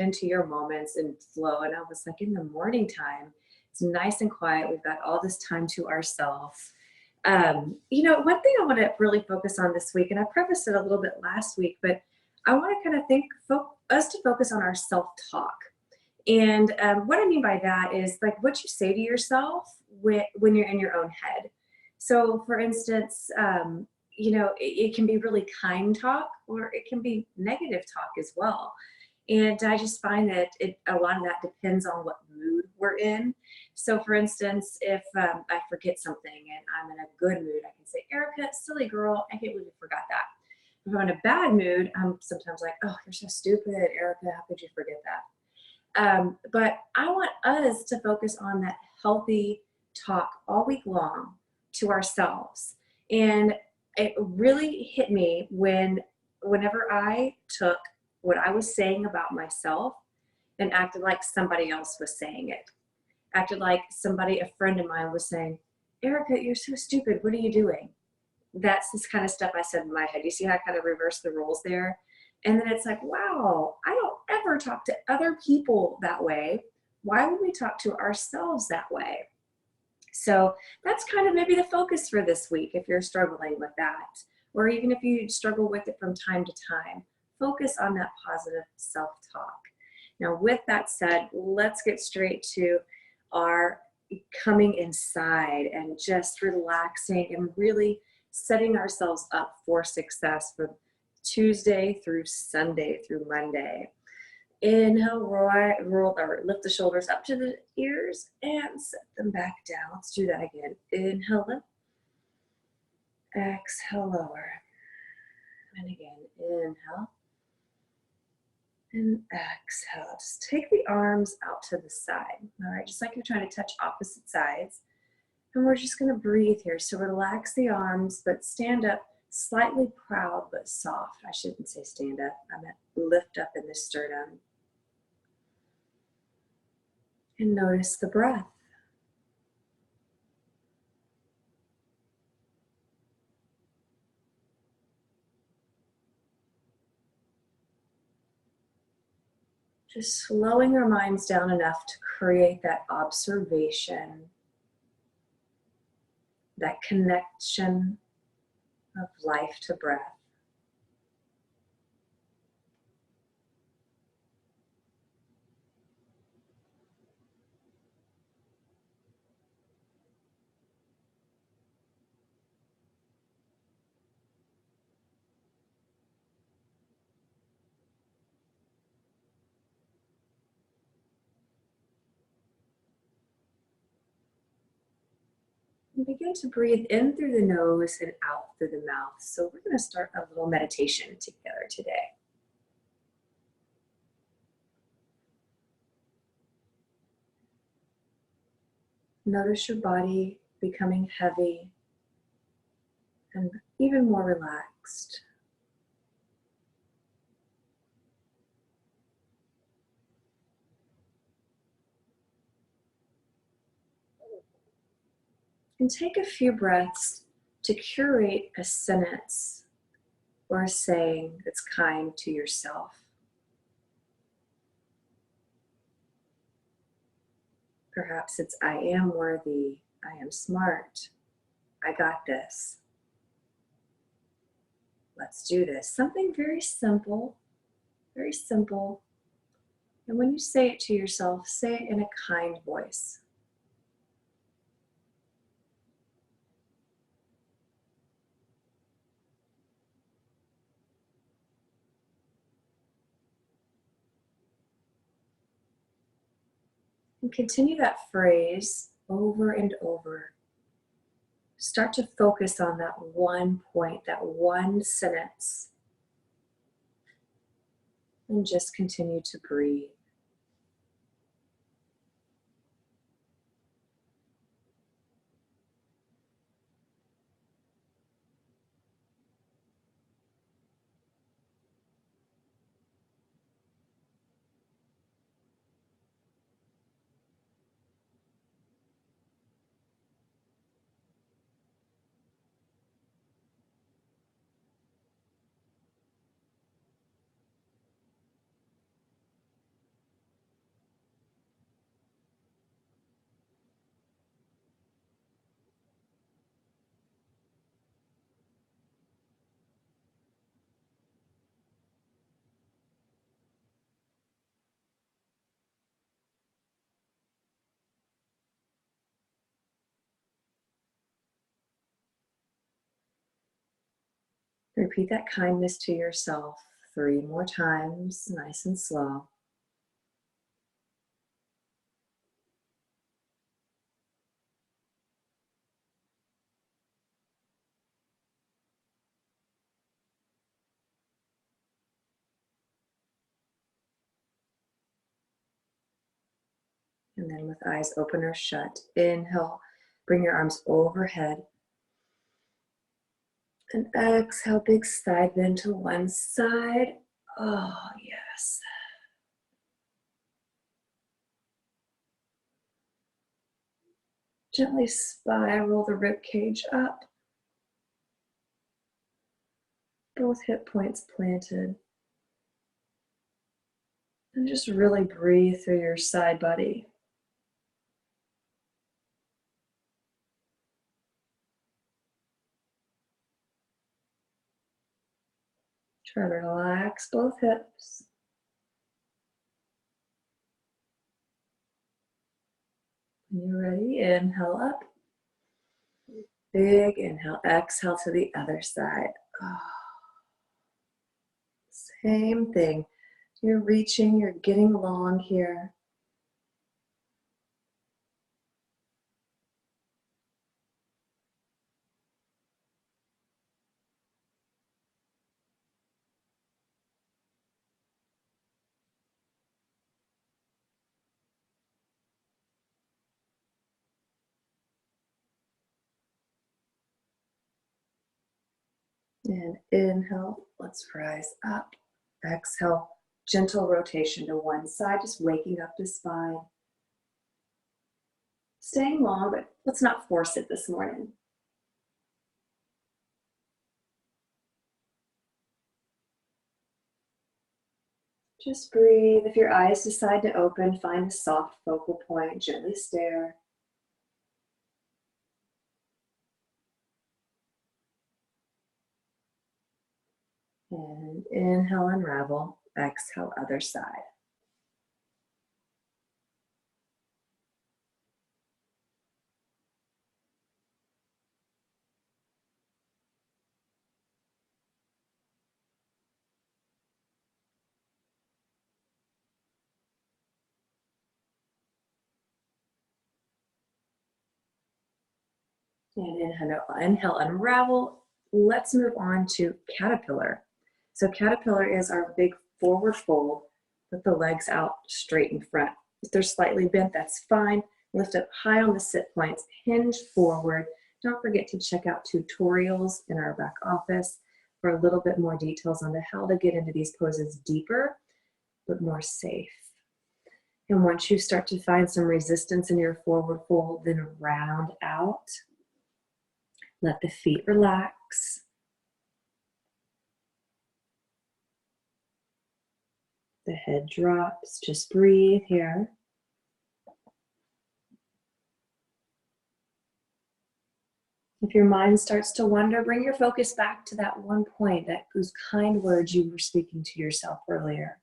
into your moments and flow. And I was like, in the morning time, it's nice and quiet. We've got all this time to ourselves. One thing I want to really focus on this week, and I prefaced it a little bit last week, but I want to kind of us to focus on our self-talk. And what I mean by that is like what you say to yourself when you're in your own head. So, for instance, it can be really kind talk or it can be negative talk as well. And I just find that a lot of that depends on what mood we're in. So, for instance, if I forget something and I'm in a good mood, I can say, Erica, silly girl, I can't believe you forgot that. If I'm in a bad mood, I'm sometimes like, oh, you're so stupid, Erica, how could you forget that? But I want us to focus on that healthy talk all week long to ourselves. And it really hit me whenever I took what I was saying about myself and acted like somebody else was saying it. Acted like a friend of mine was saying, Erica, you're so stupid. What are you doing? That's this kind of stuff I said in my head. You see how I kind of reverse the roles there? And then it's like, wow, I don't ever talk to other people that way. Why would we talk to ourselves that way? So that's kind of maybe the focus for this week if you're struggling with that, or even if you struggle with it from time to time, focus on that positive self-talk. Now, with that said, let's get straight to our coming inside and just relaxing and really setting ourselves up for success for Tuesday through Sunday through Monday. Inhale, roll or lift the shoulders up to the ears and set them back down. Let's do that again. Inhale, lift. Exhale, lower. And again, inhale. And exhale. Just take the arms out to the side. All right, just like you're trying to touch opposite sides. And we're just going to breathe here. So relax the arms, but stand up slightly proud but soft. I shouldn't say stand up. I meant lift up in the sternum. And notice the breath. Just slowing our minds down enough to create that observation, that connection of life to breath. And begin to breathe in through the nose and out through the mouth. So we're going to start a little meditation together today. Notice your body becoming heavy and even more relaxed. And take a few breaths to curate a sentence or a saying that's kind to yourself. Perhaps it's, I am worthy, I am smart, I got this. Let's do this. Something very simple, very simple. And when you say it to yourself, say it in a kind voice. And continue that phrase over and over. Start to focus on that one point, that one sentence. And just continue to breathe. Repeat that kindness to yourself 3 more times, nice and slow. And then with eyes open or shut, inhale, bring your arms overhead. And exhale, big side bend to one side. Oh, yes. Gently spiral the rib cage up. Both hip points planted. And just really breathe through your side body. Try to relax both hips. When you're ready, inhale up. Big inhale, exhale to the other side. Oh, same thing. You're reaching, you're getting long here. And inhale, let's rise up. Exhale, gentle rotation to one side, just waking up the spine. Staying long, but let's not force it this morning. Just breathe. If your eyes decide to open, find a soft focal point, gently stare. And inhale, unravel. Exhale, other side. And inhale, unravel. Let's move on to caterpillar. So caterpillar is our big forward fold with the legs out straight in front. If they're slightly bent, that's fine. Lift up high on the sit points, hinge forward. Don't forget to check out tutorials in our back office for a little bit more details on how to get into these poses deeper, but more safe. And once you start to find some resistance in your forward fold, then round out. Let the feet relax. The head drops. Just breathe here. If your mind starts to wander, bring your focus back to that one point, those kind words you were speaking to yourself earlier.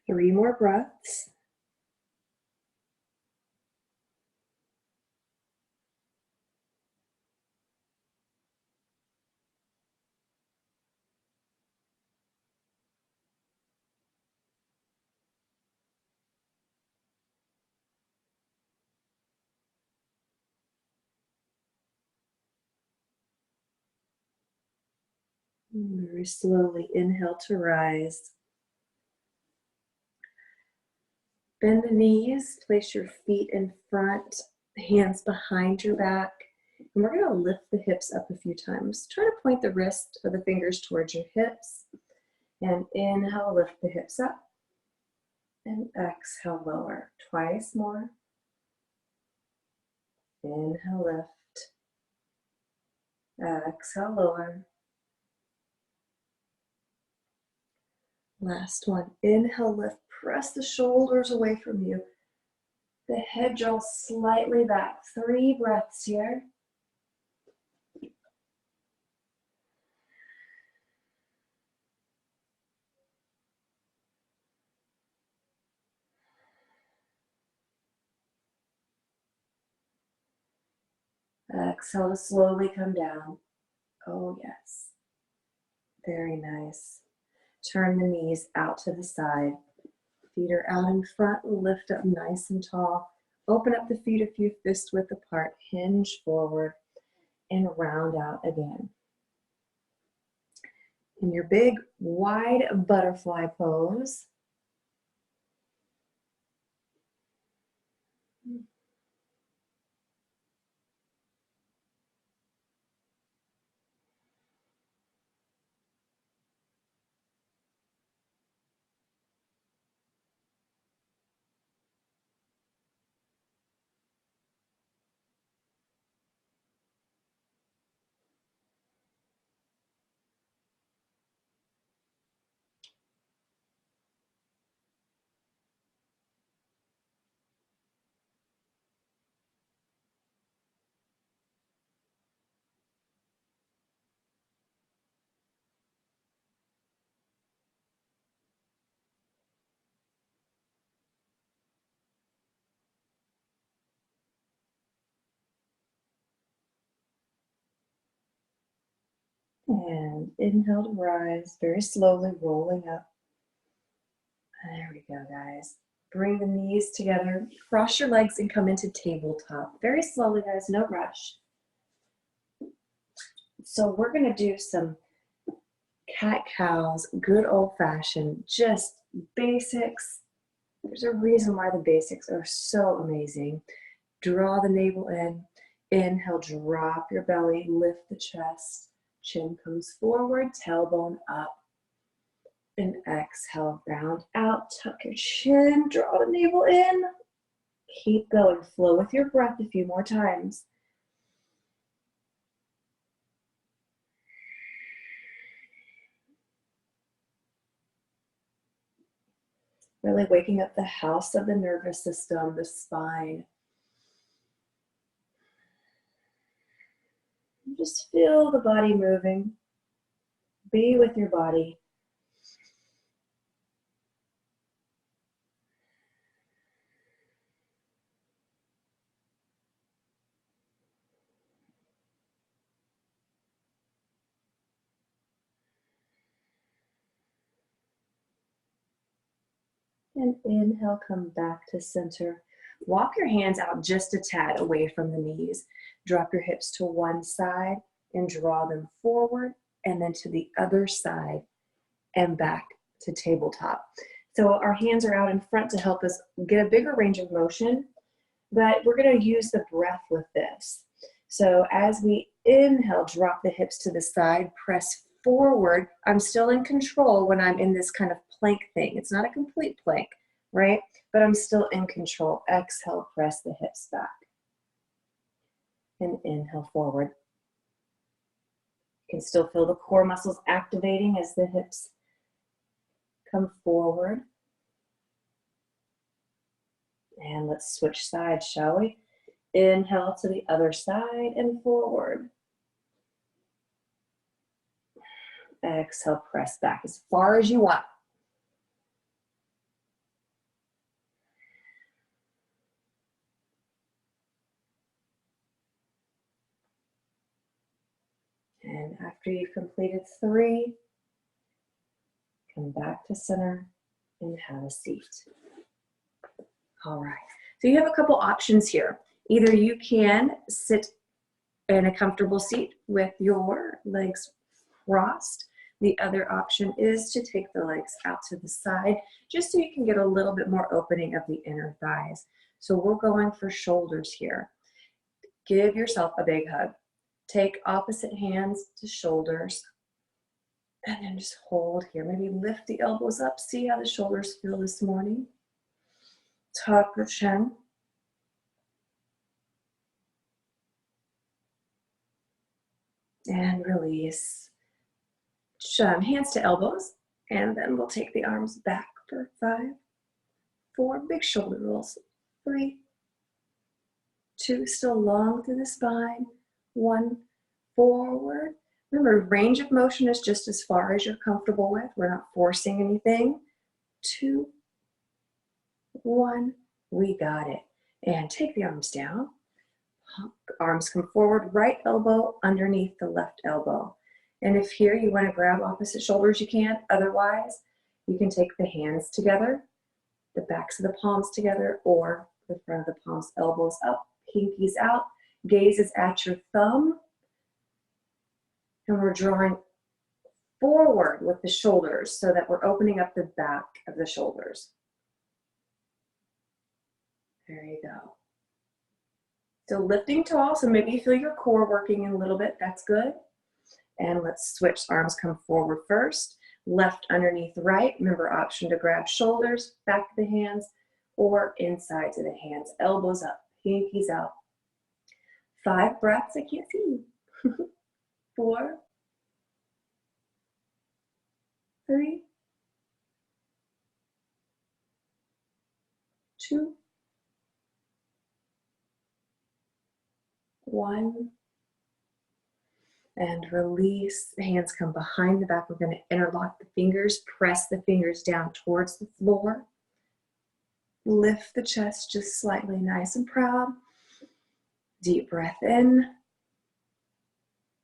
Three more breaths. Very slowly inhale to rise. Bend the knees, place your feet in front, hands behind your back. And we're going to lift the hips up a few times. Try to point the wrist or the fingers towards your hips. And inhale, lift the hips up. And exhale, lower. Twice more. Inhale, lift. Exhale, lower. Last one. Inhale, lift. Press the shoulders away from you. The head draws slightly back. 3 breaths here. Exhale to slowly come down. Oh, yes. Very nice. Turn the knees out to the side. Feet are out in front. Lift up nice and tall. Open up the feet a few fist width apart. Hinge forward and round out again. In your big, wide butterfly pose. And inhale to rise, very slowly rolling up. There we go, guys. Bring the knees together, cross your legs and come into tabletop. Very slowly, guys, no rush. So we're gonna do some cat-cows, good old-fashioned, just basics. There's a reason why the basics are so amazing. Draw the navel in, inhale, drop your belly, lift the chest, chin comes forward, tailbone up, and exhale, round out, tuck your chin, draw the navel in, keep going, flow with your breath a few more times. Really waking up the house of the nervous system, the spine. Just feel the body moving. Be with your body. And inhale, come back to center. Walk your hands out just a tad away from the knees. Drop your hips to one side and draw them forward, and then to the other side and back to tabletop. So our hands are out in front to help us get a bigger range of motion, but we're going to use the breath with this. So as we inhale, drop the hips to the side, press forward. I'm still in control when I'm in this kind of plank thing. It's not a complete plank, right? But I'm still in control. Exhale, press the hips back. And inhale forward. You can still feel the core muscles activating as the hips come forward. And let's switch sides, shall we? Inhale to the other side and forward. Exhale, press back as far as you want. And after you've completed 3, come back to center and have a seat. All right, so you have a couple options here. Either you can sit in a comfortable seat with your legs crossed, The other option is to take the legs out to the side, just so you can get a little bit more opening of the inner thighs. So we're going for shoulders here. Give yourself a big hug. Take opposite hands to shoulders. And then just hold here. Maybe lift the elbows up. See how the shoulders feel this morning. Tuck the chin. And release. Hands to elbows. And then we'll take the arms back for 5, 4, big shoulder rolls. 3, 2, still long through the spine. 1, forward. Remember, range of motion is just as far as you're comfortable with. We're not forcing anything. 2, 1, we got it. And take the arms down. Arms come forward, right elbow underneath the left elbow. And if here you want to grab opposite shoulders, you can. Otherwise, you can take the hands together, the backs of the palms together, or the front of the palms, elbows up, pinkies out, gaze is at your thumb. And we're drawing forward with the shoulders so that we're opening up the back of the shoulders. There you go. So lifting tall, so maybe you feel your core working a little bit, that's good. And let's switch, arms come forward first, left underneath right. Remember, option to grab shoulders, back of the hands, or inside to the hands, elbows up, pinkies out. 5 breaths, I can't see you. 4, 3, 2, 1. And release. The hands come behind the back. We're going to interlock the fingers, press the fingers down towards the floor. Lift the chest just slightly, nice and proud. Deep breath in.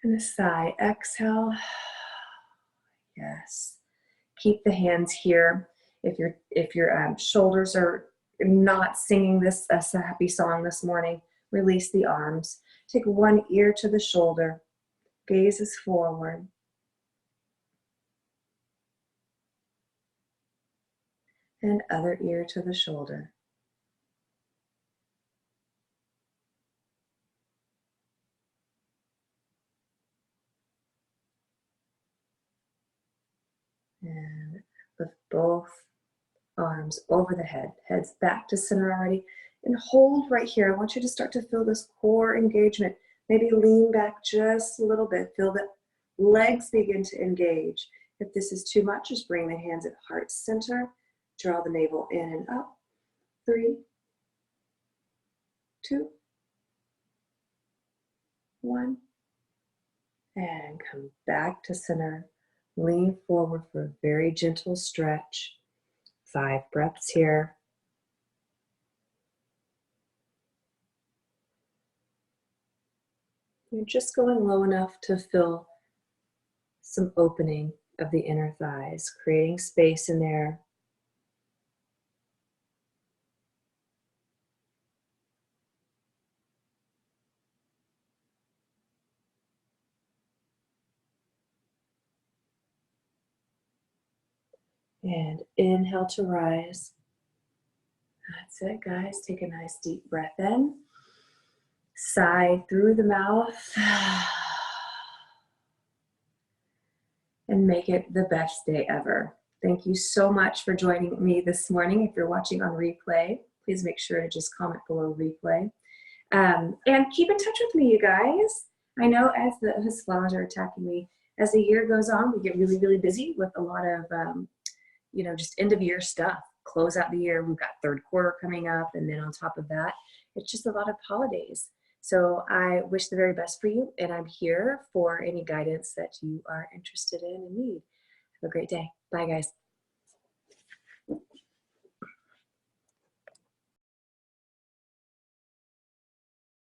And a sigh, exhale. Yes. Keep the hands here. If your shoulders are not singing this a happy song this morning, release the arms. Take one ear to the shoulder. Gaze is forward. And other ear to the shoulder. And lift both arms over the head. Head's back to center already. And hold right here. I want you to start to feel this core engagement. Maybe lean back just a little bit. Feel the legs begin to engage. If this is too much, just bring the hands at heart center. Draw the navel in and up. 3, 2, 1. And come back to center. Lean forward for a very gentle stretch. 5 breaths here. You're just going low enough to feel some opening of the inner thighs, creating space in there. And inhale to rise. That's it, guys. Take a nice deep breath in. Sigh through the mouth. And make it the best day ever. Thank you so much for joining me this morning. If you're watching on replay, please make sure to just comment below replay. And keep in touch with me, you guys. I know as the flowers are attacking me, as the year goes on, we get really, really busy with a lot of, just end of year stuff. Close out the year. We've got third quarter coming up. And then on top of that, it's just a lot of holidays. So I wish the very best for you. And I'm here for any guidance that you are interested in and need. Have a great day. Bye, guys.